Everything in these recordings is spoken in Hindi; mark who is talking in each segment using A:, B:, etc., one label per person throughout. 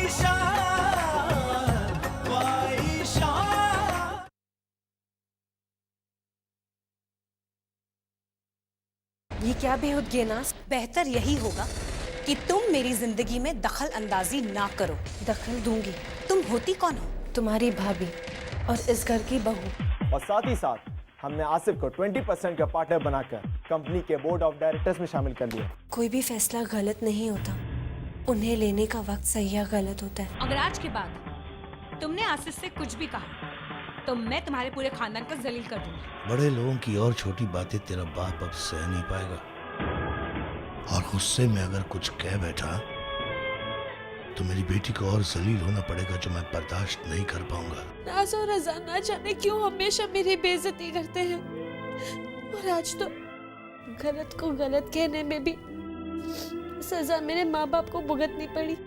A: ये क्या बेहूदगी नाज। बेहतर यही होगा कि तुम मेरी जिंदगी में दखल अंदाजी ना करो।
B: दखल दूंगी।
A: तुम होती कौन हो?
B: तुम्हारी भाभी और इस घर की बहू।
C: और साथ ही साथ हमने आसिफ को 20% का पार्टनर बनाकर कंपनी के बोर्ड ऑफ डायरेक्टर्स में शामिल कर लिया।
B: कोई भी फैसला गलत नहीं होता, उन्हें लेने का वक्त सही या गलत होता है।
A: अगर आज के बाद तुमने आसिफ से कुछ भी कहा तो मैं तुम्हारे पूरे खानदान को जलील कर दूंगी।
D: बड़े लोगों की और छोटी बातें तेरा बाप अब सह नहीं पाएगा, और गुस्से में अगर कुछ कह बैठा तो मेरी बेटी को और जलील होना पड़ेगा, जो मैं बर्दाश्त नहीं कर पाऊंगा।
B: नाज और अजान ना जाने क्यों हमेशा मेरी बेइज्जती करते हैं, और आज तो गलत को गलत कहने में भी सजा मेरे माँ बाप को भुगतनी पड़ी।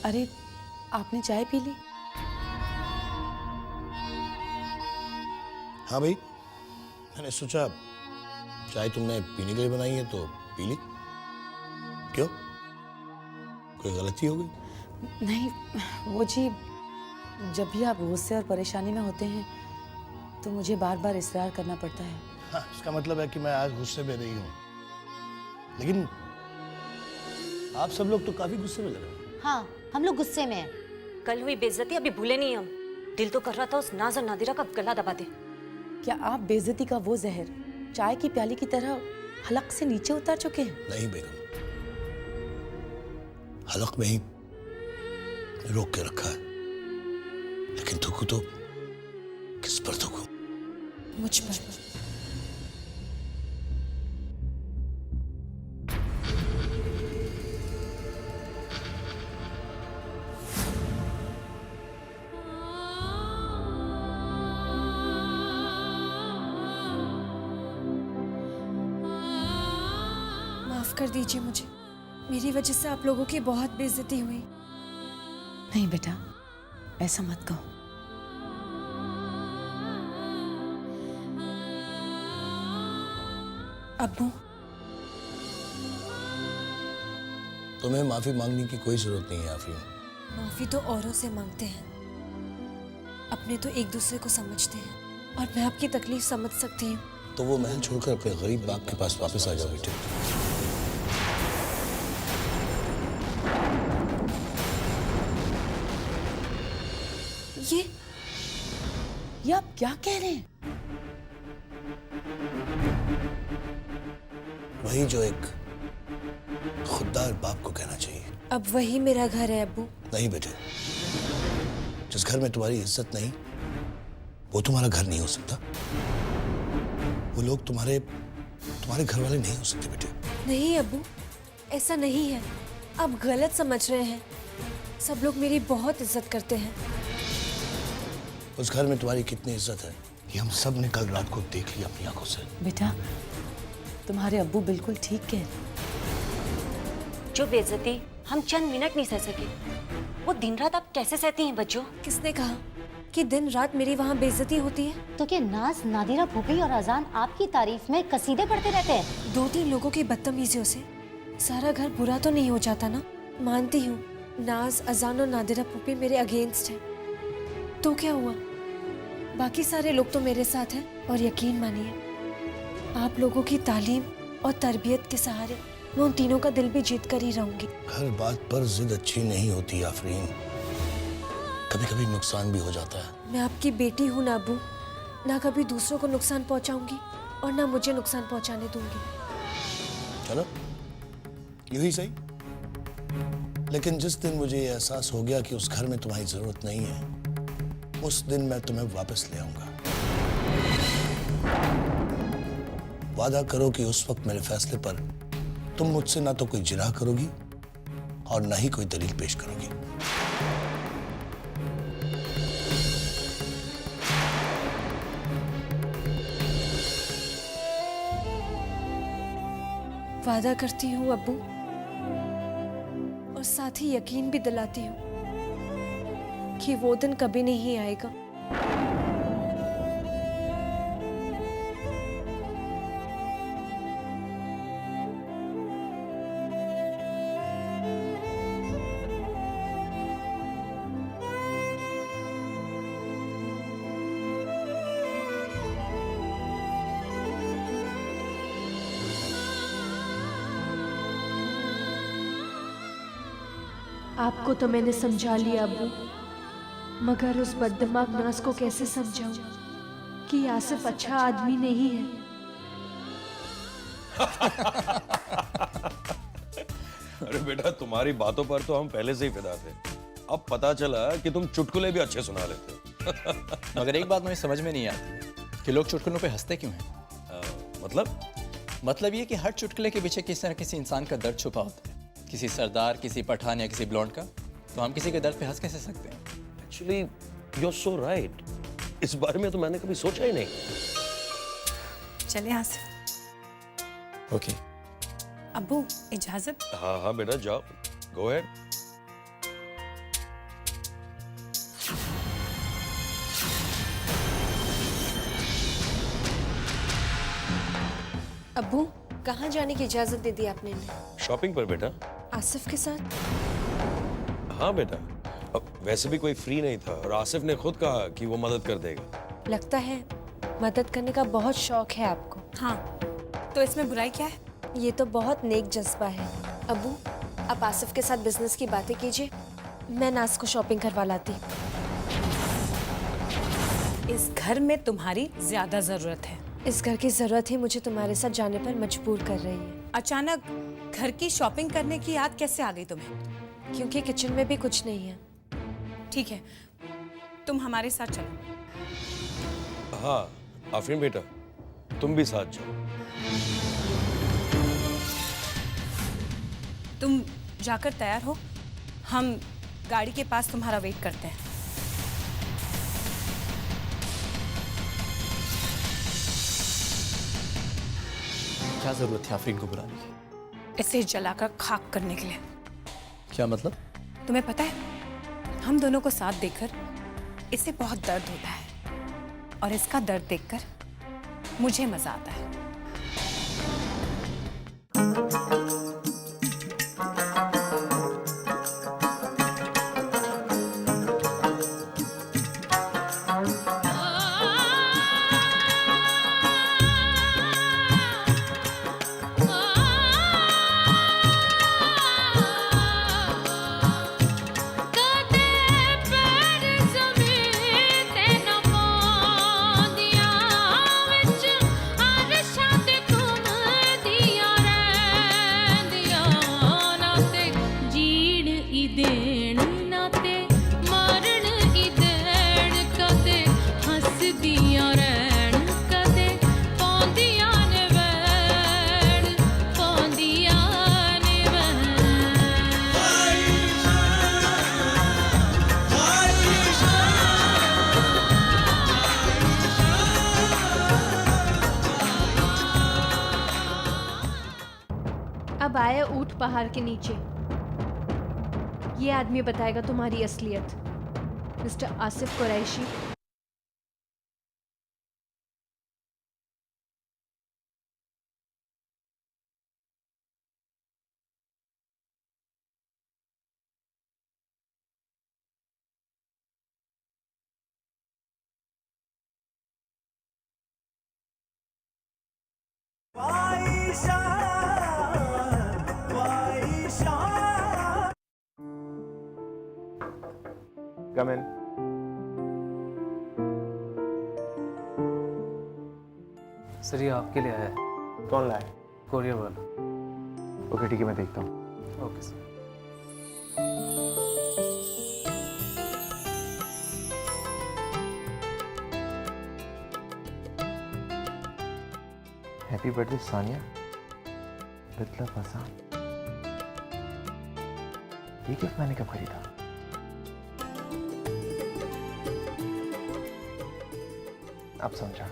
B: अरे आपने चाय पी ली?
D: हाँ भाई, मैंने सोचा चाय तुमने पीने के लिए बनाई है तो पी ली। क्यों, कोई गलती हो गई?
B: नहीं, वो जी, जब भी आप गुस्से और परेशानी में होते हैं तो मुझे बार बार इसरार करना पड़ता है।
D: हाँ, इसका मतलब है कि मैं आज गुस्से में नहीं हूँ, लेकिन आप सब लोग तो काफी गुस्से में लग रहे हैं।
E: हाँ, हम लोग गुस्से में हैं।
F: कल हुई बेइज्जती अभी भूले नहीं हम। दिल तो कर रहा था उस नाज और नादिरा का गला दबा दे।
B: क्या आप बेइज्जती का वो जहर चाय की प्याली की तरह हलक से नीचे उतार चुके हैं?
D: नहीं बेगम, हलक में ही रोक के रखा है, लेकिन थूकू तो किस पर थूकू?
B: मुझ पर। माफ कर दीजिए मुझे, मेरी वजह से आप लोगों की बहुत बेइज्जती हुई। नहीं बेटा, ऐसा मत कहो। अब्बू,
D: तुम्हें माफी मांगने की कोई जरूरत नहीं है आफरीन।
B: माफी तो औरों से मांगते हैं, अपने तो एक दूसरे को समझते हैं, और मैं आपकी तकलीफ समझ सकती हूँ।
D: तो वो महल छोड़कर अपने गरीब बाप के पास वापस आ जाओ बेटे।
B: ये आप क्या कह रहे हैं?
D: वही जो एक खुददार बाप को कहना चाहिए।
B: अब वही मेरा घर है अब्बू।
D: नहीं बेटे, जिस घर में तुम्हारी इज्जत नहीं, वो तुम्हारा घर नहीं हो सकता। वो लोग तुम्हारे घर वाले नहीं हो सकते बेटे।
B: नहीं अब्बू, ऐसा नहीं है, आप गलत समझ रहे हैं। सब लोग मेरी बहुत इज्जत करते हैं।
D: उस घर में तुम्हारी कितनी इज्जत है ये हम सब ने कल रात को देख लिया अपनी आंखों से।
B: बेटा, तुम्हारे अब्बू बिल्कुल ठीक कह रहे।
F: जो बेइज्जती हम चंद मिनट नहीं सह सके, वो दिन रात आप कैसे सहती हैं बच्चों?
B: किसने कहा कि दिन रात मेरी वहाँ बेइज्जती होती है?
E: तो क्या नाज, नादिरा, भूपी और अजान आपकी तारीफ में कसीदे पढ़ते रहते हैं?
B: 2-3 लोगों की बदतमीजियों से सारा घर बुरा तो नहीं हो जाता ना। मानती हूँ नाज, अजान और नादिरा पुपी मेरे अगेंस्ट है, तो क्या हुआ? बाकी सारे लोग तो मेरे साथ हैं, और यकीन मानिए आप लोगों की तालीम और तरबियत के सहारे मैं उन तीनों का दिल भी जीत कर ही रहूंगी।
D: हर बात पर जिद अच्छी नहीं होती आफरीन, कभी कभी नुकसान भी हो जाता है।
B: मैं आपकी बेटी हूँ ना अब्बू, ना कभी दूसरों को नुकसान पहुंचाऊंगी और ना मुझे नुकसान पहुंचाने दूंगी।
D: चलो यूं ही सही, लेकिन जिस दिन मुझे ये एहसास हो गया कि उस घर में तुम्हारी जरूरत नहीं है, उस दिन मैं तुम्हें वापस ले आऊंगा। वादा करो कि उस वक्त मेरे फैसले पर तुम मुझसे ना तो कोई जिरह करोगी और ना ही कोई दलील पेश करोगी।
B: वादा करती हूँ अब्बू, और साथ ही यकीन भी दिलाती हूँ कि वो दिन कभी नहीं आएगा।
G: आपको तो मैंने समझा लिया अब्बू, मगर उस बददिमाग नाज को कैसे समझाऊं कि आसिफ अच्छा आदमी नहीं है।
H: अरे बेटा, तुम्हारी बातों पर तो हम पहले से ही फिदा थे। अब पता चला कि तुम चुटकुले भी अच्छे सुना लेते हो।
I: मगर एक बात मुझे समझ में नहीं आती कि लोग चुटकुलों पे हंसते क्यों हैं। मतलब ये कि हर चुटकुले के पीछे किसी न किसी इंसान का दर्द छुपा होता है, किसी सरदार, किसी पठान या किसी ब्लॉन्ड का। तो हम किसी के दर्द पे हंस कैसे सकते हैं?
H: Actually you are so right. इस बारे में तो मैंने कभी सोचा ही नहीं।
A: चले आसिफ।
I: ओके।
A: अब्बू इजाजत।
H: हाँ हाँ बेटा, जाओ, गो अहेड।
B: अब्बू, कहाँ जाने की इजाजत दे दी आपने इन्हें?
H: शॉपिंग पर बेटा।
B: आसिफ के साथ?
H: हाँ बेटा, अब वैसे भी कोई फ्री नहीं था और आसिफ ने खुद कहा कि वो मदद कर देगा।
B: लगता है मदद करने का बहुत शौक है आपको।
A: हाँ, तो इसमें बुराई क्या है?
B: ये तो बहुत नेक जज्बा है। अब्बू, आप आसिफ के साथ बिजनेस की बातें कीजिए, मैं नाज को शॉपिंग करवा लाती।
A: इस घर में तुम्हारी ज्यादा जरूरत है।
B: इस घर की जरूरत ही मुझे तुम्हारे साथ जाने पर मजबूर कर रही है।
A: अचानक घर की शॉपिंग करने की याद कैसे आ गई तुम्हें?
B: क्योंकि किचन में भी कुछ नहीं है।
A: ठीक है, तुम हमारे साथ चलो।
H: हाँ आफरीन बेटा, तुम भी साथ जाओ।
A: तुम जाकर तैयार हो, हम गाड़ी के पास तुम्हारा वेट करते हैं।
I: क्या जरूरत थी आफरीन को बुलाने की?
A: इसे जलाकर खाक करने के लिए।
I: क्या मतलब?
A: तुम्हें पता है, हम दोनों को साथ देखकर इसे बहुत दर्द होता है, और इसका दर्द देखकर मुझे मजा आता है।
G: अब आया ऊंट पहाड़ के नीचे। ये आदमी बताएगा तुम्हारी असलियत, mister Asif Qureshi.
C: Come in.
J: Sir ये आपके लिए आया है।
C: कौन लाया?
J: कोरियर वाला।
C: ओके ठीक है, मैं देखता हूँ।
J: Okay sir.
C: Happy birthday Sania, बितला फसा। ये गिफ्ट मैंने कब खरीदा? अब समझा।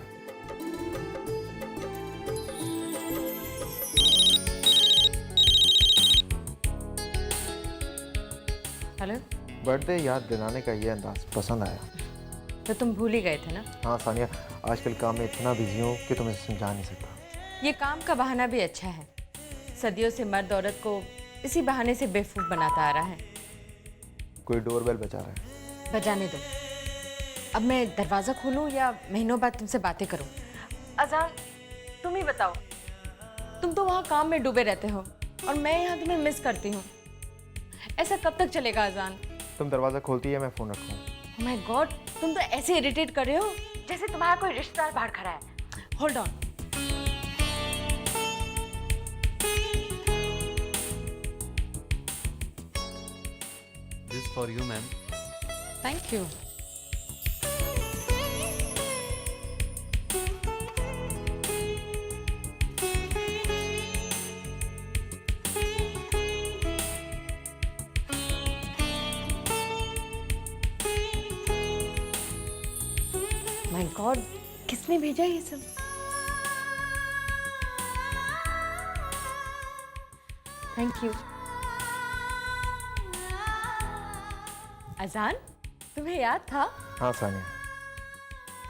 F: हेलो।
C: बर्थडे याद दिलाने का ये अंदाज पसंद आया।
F: तो तुम भूल ही गए थे ना।
C: हाँ सानिया, आजकल काम में इतना बिजी हूँ कि तुम्हें समझा नहीं सकता।
F: ये काम का बहाना भी अच्छा है। सदियों से मर्द औरत को इसी बहाने से बेवकूफ़ बनाता आ रहा है।
C: कोई डोरबेल बजा रहा है।
F: बजाने दो। अब मैं दरवाज़ा खोलूं या महीनों बाद तुमसे बातें करूं? अजान, तुम ही बताओ। तुम तो वहाँ काम में डूबे रहते हो और मैं यहाँ तुम्हें मिस करती हूँ। ऐसा कब तक चलेगा अजान?
C: तुम दरवाज़ा खोलती है, मैं फ़ोन रखूँ।
F: ओह माय गॉड, तुम तो ऐसे इरिटेट कर रहे हो जैसे तुम्हारा कोई रिश्तेदार बाहर खड़ा है। Hold on.
J: This for you ma'am.
F: Thank you. My God, किसने भेजा ये सब? Thank you. अजान, तुम्हें याद था?
C: हाँ सानिया,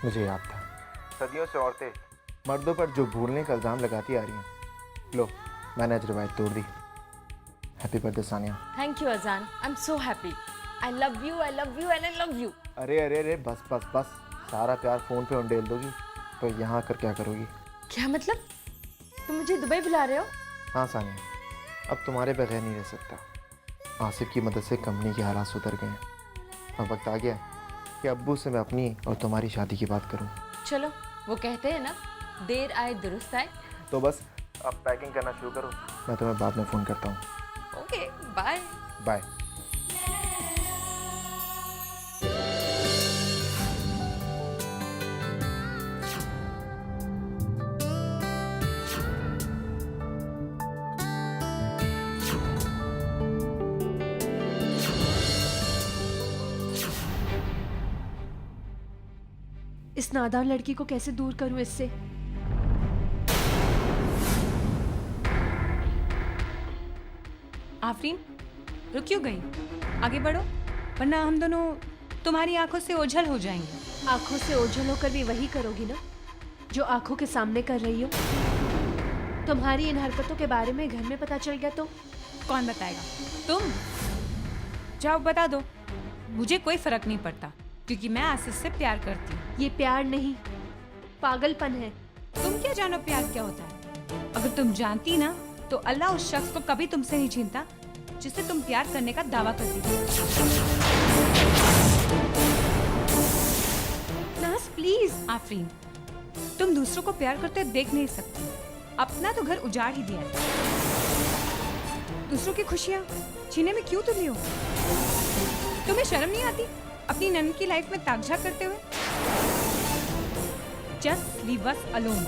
C: मुझे याद था। सदियों से औरतें मर्दों पर जो भूलने का इल्ज़ाम लगाती आ रही हैं, लो मैंने आज रिवायत तोड़ दी। Happy birthday Sania.
F: Thank you Azaan, I am so happy. I love you, I love you and I love you.
C: अरे अरे अरे, बस बस बस, सारा प्यार फ़ोन पे उंडेल दोगी तो यहाँ आकर क्या करोगी?
F: क्या मतलब? तुम मुझे दुबई बुला रहे हो?
C: हाँ सानिया, अब तुम्हारे बगैर नहीं रह सकता। आसिफ की मदद से कंपनी के हालात सुधर गए हैं। अब वक्त आ गया कि अब्बू से मैं अपनी और तुम्हारी शादी की बात करूं।
F: चलो, वो कहते हैं ना, देर आए दुरुस्त आए।
C: तो बस अब पैकिंग करना शुरू करो, मैं तुम्हें बाद में फ़ोन करता हूँ।
F: Okay, bye.
C: बाय।
G: इस नादान लड़की को कैसे दूर करूं इससे?
A: आफरीन, रुक क्यों गई? आगे बढ़ो, वरना हम दोनों तुम्हारी आंखों से ओझल हो जाएंगे।
G: आंखों से ओझल होकर भी वही करोगी ना जो आंखों के सामने कर रही हो। तुम्हारी इन हरकतों के बारे में घर में पता चल गया तो
A: कौन बताएगा? तुम जाओ, बता दो। मुझे कोई फर्क नहीं पड़ता क्योंकि मैं आसिफ से प्यार करती हूँ।
G: ये प्यार नहीं, पागलपन है।
A: तुम क्या जानो प्यार क्या होता है? अगर तुम जानती ना तो अल्लाह उस शख्स को कभी तुमसे नहीं छीनता जिससे तुम प्यार करने का दावा करती थी।
G: नाज प्लीज।
A: आफरीन, तुम दूसरों को प्यार करते देख नहीं सकती। अपना तो घर उजाड़ ही दिया है। दूसरों की खुशियाँ छीने में क्यों तुली हो? तुम्हें शर्म नहीं आती अपनी नन्ही की लाइफ में ताकझाक करते हुए? Just leave us alone.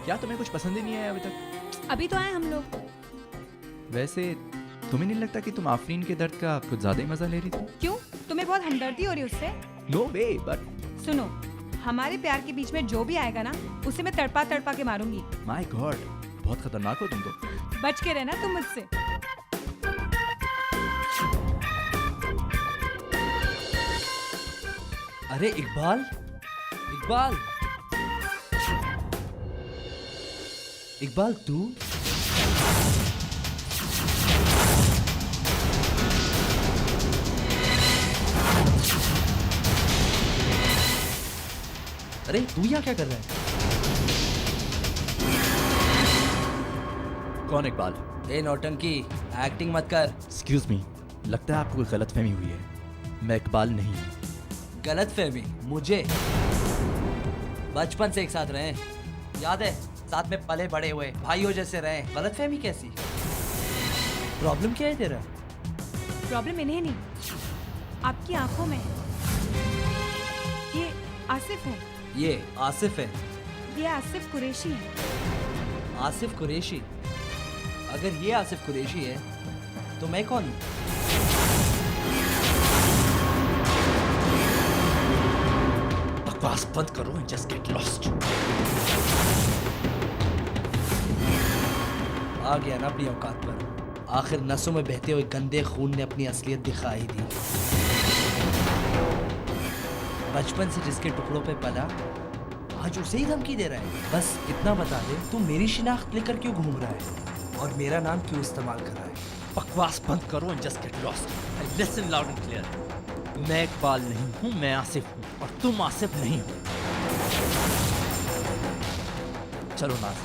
I: क्या तुम्हें कुछ पसंद ही नहीं आया अभी तक?
A: अभी तो आए हम लोग।
I: वैसे तुम्हें नहीं लगता कि तुम आफरीन के दर्द का कुछ ज्यादा ही मजा ले रही थी?
A: क्यों? तुम्हें बहुत हमदर्दी हो रही है उससे?
I: नो वे, बट
A: सुनो, हमारे प्यार के बीच में जो भी आएगा ना, उसे मैं तड़पा तड़पा के मारूंगी।
I: माय गॉड, बहुत खतरनाक हो तुम तो।
A: बच के रहना तुम मुझसे।
J: अरे इकबाल, इकबाल, इकबाल तू? अरे तू यहाँ क्या कर रहा है?
I: कौन इकबाल?
J: ए नौटंकी, एक्टिंग मत कर।
I: एक्सक्यूज मी, लगता है आपको कोई गलतफहमी हुई है। मैं इकबाल नहीं हूँ।
J: गलतफहमी? मुझे? बचपन से एक साथ रहे, याद है? साथ में पले बड़े हुए, भाइयों जैसे रहे। गलतफहमी कैसी? प्रॉब्लम क्या है तेरा?
A: प्रॉब्लम इन्हें नहीं, आपकी आंखों में है। ये आसिफ है।
J: ये आसिफ है?
A: ये आसिफ कुरैशी है।
J: आसिफ कुरैशी? अगर ये आसिफ कुरैशी है तो मैं कौन हूँ?
I: बकवास बंद करो एंड जस्ट गेट लॉस्ट।
J: आ गया ना अपनी औकात पर। आखिर नसों में बहते हुए गंदे खून ने अपनी असलियत दिखाई दी। बचपन से जिसके टुकड़ों पे पला, आज उसे ही धमकी दे रहा है। बस इतना बता दे, तू मेरी शिनाख्त लेकर क्यों घूम रहा है और मेरा नाम क्यों इस्तेमाल कर रहा है?
K: बकवास बंद करो and just get lost. I listen loud and clear. मैं इकबाल नहीं हूँ, मैं आसिफ हूँ और तुम आसिफ नहीं हो। चलो नाज।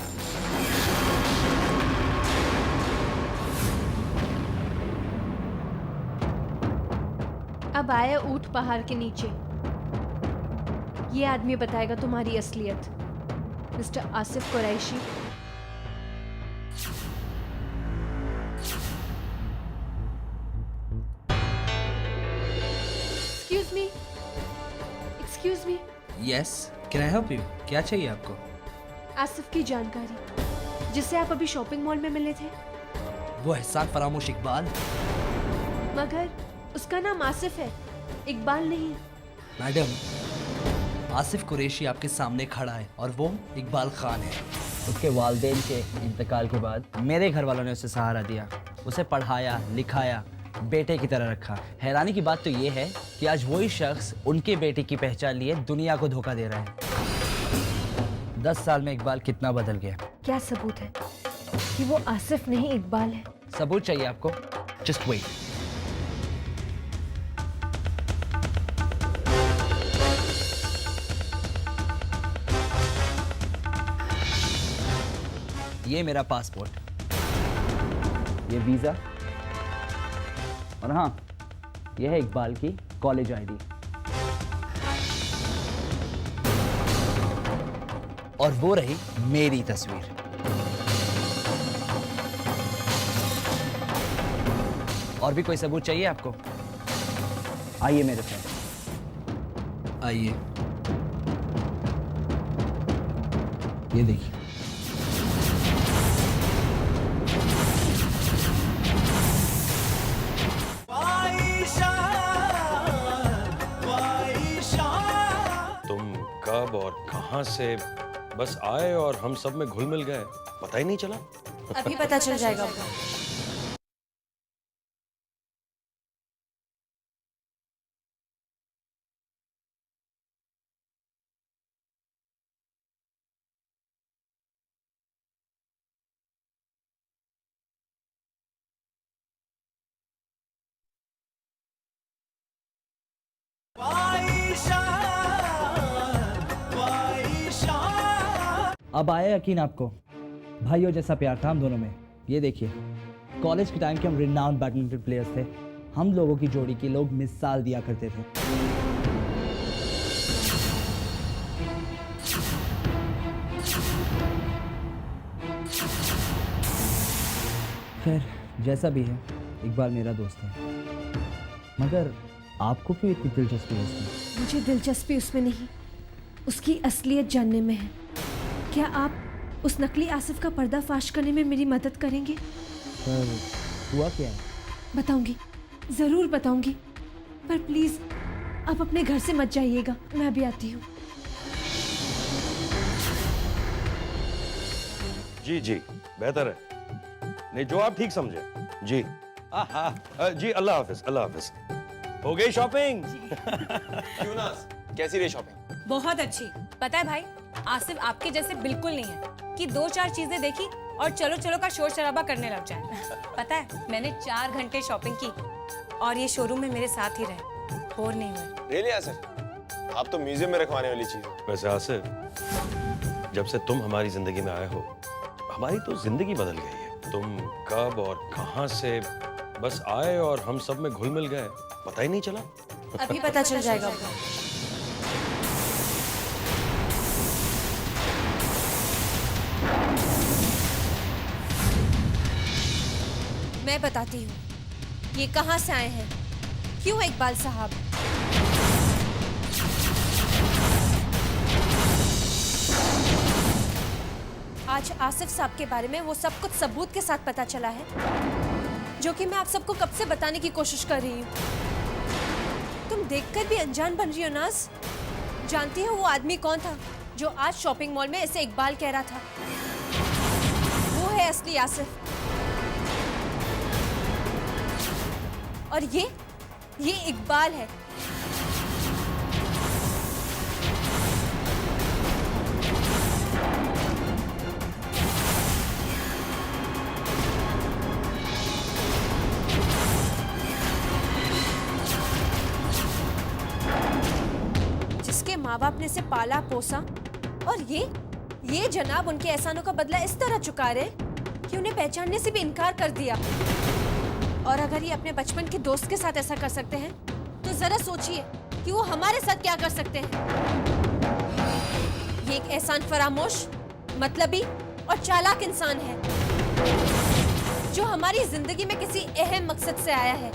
G: अब आया ऊंट पहाड़ के नीचे। ये आदमी बताएगा तुम्हारी असलियत। Mister Asif Qureshi. Excuse me, excuse me.
J: Yes, can I help you? क्या चाहिए आपको?
G: आसिफ की जानकारी, जिससे आप अभी शॉपिंग मॉल में मिले थे।
J: वो एहसान फरामोश इकबाल?
G: मगर उसका नाम आसिफ है, इकबाल नहीं।
J: मैडम, आसिफ कुरैशी आपके सामने खड़ा है और वो इकबाल खान है।
K: उसके वालिदैन के इंतकाल के बाद मेरे घर वालों ने उसे सहारा दिया, उसे पढ़ाया लिखाया, बेटे की तरह रखा। हैरानी की बात तो ये है कि आज वही शख्स उनके बेटे की पहचान लिए दुनिया को धोखा दे रहा है। 10 साल में इकबाल कितना बदल गया।
G: क्या सबूत है कि वो आसिफ नहीं इकबाल है?
K: सबूत चाहिए आपको? Just wait. ये मेरा पासपोर्ट, ये वीज़ा, और हाँ, यह है इकबाल की कॉलेज आईडी।
J: और वो रही मेरी तस्वीर।
K: और भी कोई सबूत चाहिए आपको? आइए मेरे साथ।
J: आइए, ये देखिए।
H: तुम कब और कहां से बस आए और हम सब में घुल मिल गए, पता ही नहीं चला।
B: अभी पता चल जाएगा।
K: अब आया यकीन आपको? भाइयों जैसा प्यार था हम दोनों में। ये देखिए, कॉलेज के टाइम के हम रिनाउंड बैडमिंटन प्लेयर्स थे। हम लोगों की जोड़ी की लोग मिसाल दिया करते थे। खैर, जैसा भी है, इकबाल मेरा दोस्त है। मगर आपको क्यों इतनी दिलचस्पी है उसमें?
G: मुझे दिलचस्पी उसमें नहीं, उसकी असलियत जानने में है। क्या आप उस नकली आसिफ का पर्दाफाश करने में मेरी मदद करेंगे?
K: पर हुआ क्या है?
G: बताऊंगी, जरूर बताऊंगी, पर प्लीज आप अपने घर से मत जाइएगा। मैं अभी आती हूँ।
H: जी जी, बेहतर है। नहीं, जो आप ठीक समझे। जी जी, अल्लाह हाफिज, अल्लाह हाफिज। हो गई शॉपिंग?
C: क्यों ना, कैसी रही शॉपिंग?
A: बहुत अच्छी। पता है भाई, आसिफ आपके जैसे बिल्कुल नहीं है कि 2-4 चीजें देखी और चलो चलो का शोर शराबा करने लग जाए। पता है, मैंने 4 घंटे शॉपिंग की और ये शोरूम में मेरे साथ ही रहे, बोर नहीं हुए।
C: रियली आसिफ, आप तो म्यूजियम में रखवाने वाली चीज है।
H: वैसे आसिफ, जब से तुम हमारी जिंदगी में आए हो, हमारी तो जिंदगी बदल गई है। तुम कब और कहां से बस आए और हम सब में घुल मिल गए, पता ही नहीं चला।
B: अभी पता चल जाएगा। मैं बताती हूँ ये कहाँ से आए हैं, क्यों इकबाल साहब। आज आसिफ साहब के बारे में वो सब कुछ सबूत के साथ पता चला है, जो कि मैं आप सबको कब से बताने की कोशिश कर रही हूँ। तुम देखकर भी अनजान बन रही हो नाज। जानती हो वो आदमी कौन था जो आज शॉपिंग मॉल में इसे इकबाल कह रहा था? वो है असली सकती आसिफ। और ये इकबाल है। जिसके माँ बाप ने इसे पाला पोसा, और ये जनाब उनके एहसानों का बदला इस तरह चुका रहे कि उन्हें पहचानने से भी इनकार कर दिया। और अगर ये अपने बचपन के दोस्त के साथ ऐसा कर सकते हैं, तो जरा सोचिए कि वो हमारे साथ क्या कर सकते हैं। ये एक एहसान फरामोश, मतलबी और चालाक इंसान है जो हमारी जिंदगी में किसी अहम मकसद से आया है